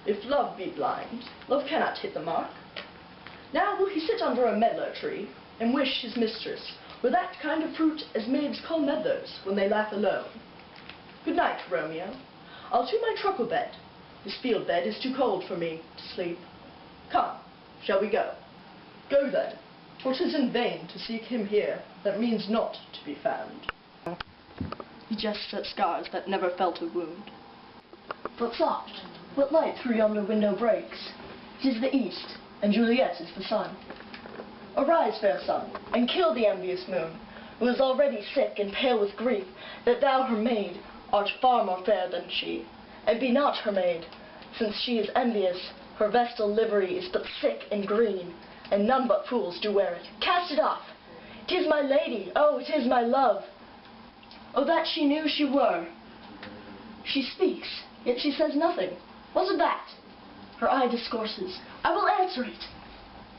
If love be blind, love cannot hit the mark. Now will he sit under a medlar tree, and wish his mistress were that kind of fruit as maids call medlars when they laugh alone. Good night, Romeo. I'll to my truckle bed. This field bed is too cold for me to sleep. Come, shall we go? Go then, for 'tis in vain to seek him here that means not to be found. He jests at scars that never felt a wound. But soft, what light through yonder window breaks? 'Tis the east, and Juliet is the sun. Arise, fair sun, and kill the envious moon, who is already sick and pale with grief, that thou, her maid, art far more fair than she. And be not her maid, since she is envious, her vestal livery is but sick and green, and none but fools do wear it. Cast it off! 'Tis my lady, oh, 'tis my love! Oh, that she knew she were! She speaks, yet she says nothing. What's of that? Her eye discourses. I will answer it.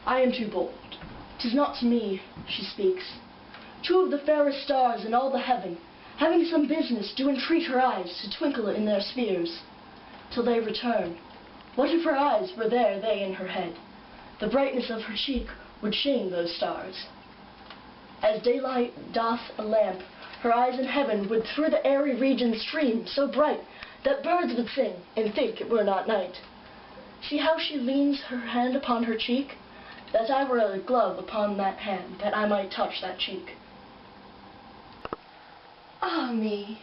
I am too bold. 'Tis not to me she speaks. Two of the fairest stars in all the heaven, having some business, do entreat her eyes to twinkle in their spheres, till they return. What if her eyes were there, they in her head? The brightness of her cheek would shame those stars. As daylight doth a lamp, her eyes in heaven would through the airy region stream, so bright that birds would sing and think it were not night. See how she leans her hand upon her cheek? That I were a glove upon that hand, that I might touch that cheek. Ah me!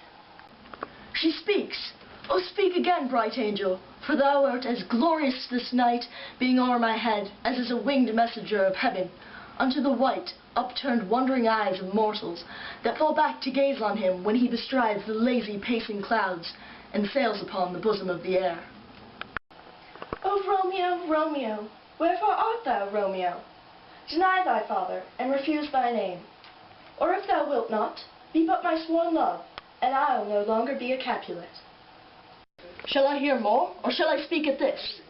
She speaks! Oh, speak again, bright angel, for thou art as glorious this night, being o'er my head, as is a winged messenger of heaven, unto the white, upturned, wondering eyes of mortals, that fall back to gaze on him when he bestrides the lazy, pacing clouds, and sails upon the bosom of the air. O Romeo, Romeo, wherefore art thou, Romeo? Deny thy father, and refuse thy name. Or if thou wilt not, be but my sworn love, and I'll no longer be a Capulet. Shall I hear more, or shall I speak at this?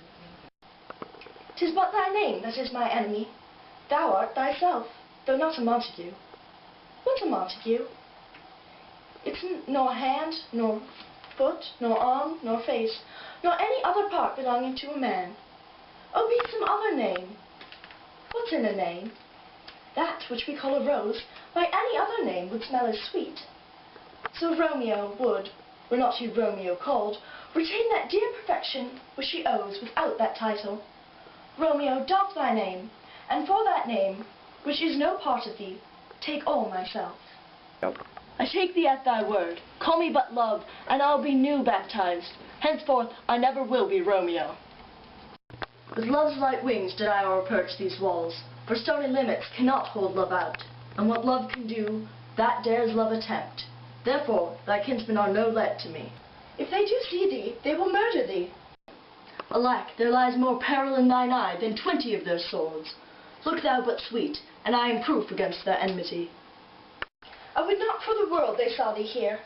'Tis but thy name that is my enemy. Thou art thyself, though not a Montague. What's a Montague? It's nor hand, nor foot, nor arm, nor face, nor any other part belonging to a man. Oh, be some other name. What's in a name? That which we call a rose, by any other name would smell as sweet. So Romeo would, were not he Romeo called, retain that dear perfection which she owes without that title. Romeo, doff thy name, and for that name, which is no part of thee, take all myself. I take thee at thy word. Call me but love, and I'll be new baptized. Henceforth I never will be Romeo. With love's light wings did I o'erperch these walls, for stony limits cannot hold love out, and what love can do, that dares love attempt. Therefore thy kinsmen are no let to me. If they do see thee, they will murder thee. Alack, there lies more peril in thine eye than 20 of their swords. Look thou but sweet, and I am proof against their enmity. I would not for the world they saw thee here.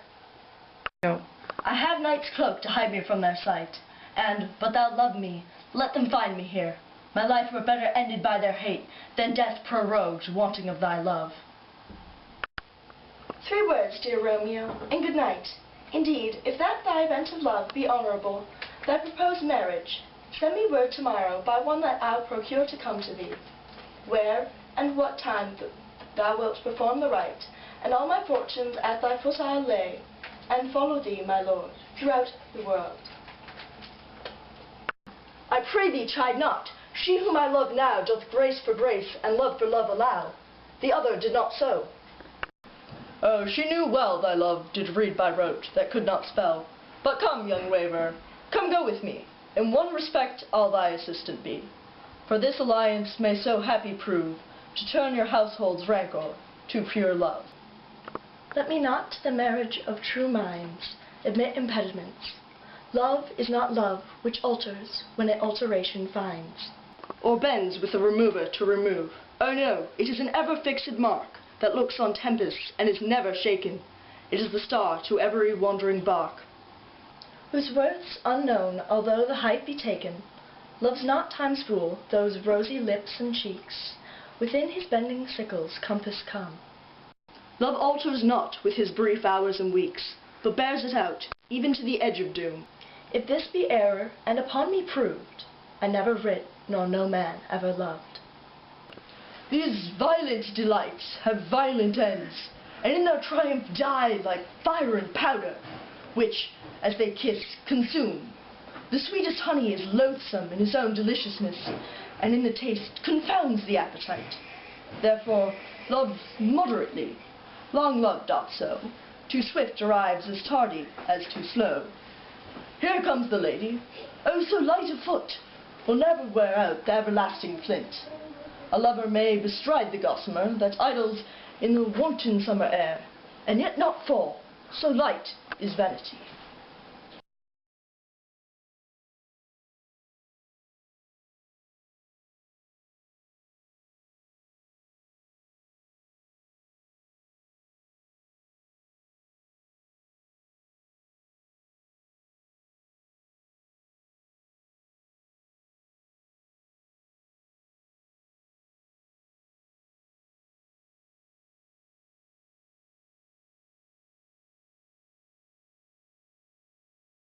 No. I have night's cloak to hide me from their sight, and, but thou love me, let them find me here. My life were better ended by their hate, than death prorogued, wanting of thy love. 3 words, dear Romeo, and good night. Indeed, if that thy event of love be honourable, thy proposed marriage, send me word tomorrow by one that I'll procure to come to thee, where and what time thou wilt perform the rite, and all my fortunes at thy foot I'll lay, and follow thee, my lord, throughout the world. I pray thee chide not. She whom I love now doth grace for grace, and love for love allow. The other did not so. Oh, she knew well thy love did read by rote, that could not spell. But come, young waverer, come go with me. In one respect I'll thy assistant be. For this alliance may so happy prove, to turn your household's rancour to pure love. Let me not to the marriage of true minds admit impediments. Love is not love which alters when it alteration finds, or bends with a remover to remove. Oh no, it is an ever-fixed mark, that looks on tempests and is never shaken. It is the star to every wandering bark, whose worth's unknown, although the height be taken. Love's not time's fool, those rosy lips and cheeks within his bending sickle's compass come. Love alters not with his brief hours and weeks, but bears it out, even to the edge of doom. If this be error, and upon me proved, I never writ, nor no man ever loved. These violent delights have violent ends, and in their triumph die like fire and powder, which, as they kiss, consume. The sweetest honey is loathsome in its own deliciousness, and in the taste confounds the appetite. Therefore, love moderately. Long love doth so. Too swift arrives as tardy as too slow. Here comes the lady, oh so light of foot, will never wear out the everlasting flint. A lover may bestride the gossamer that idles in the wanton summer air, and yet not fall, so light is vanity.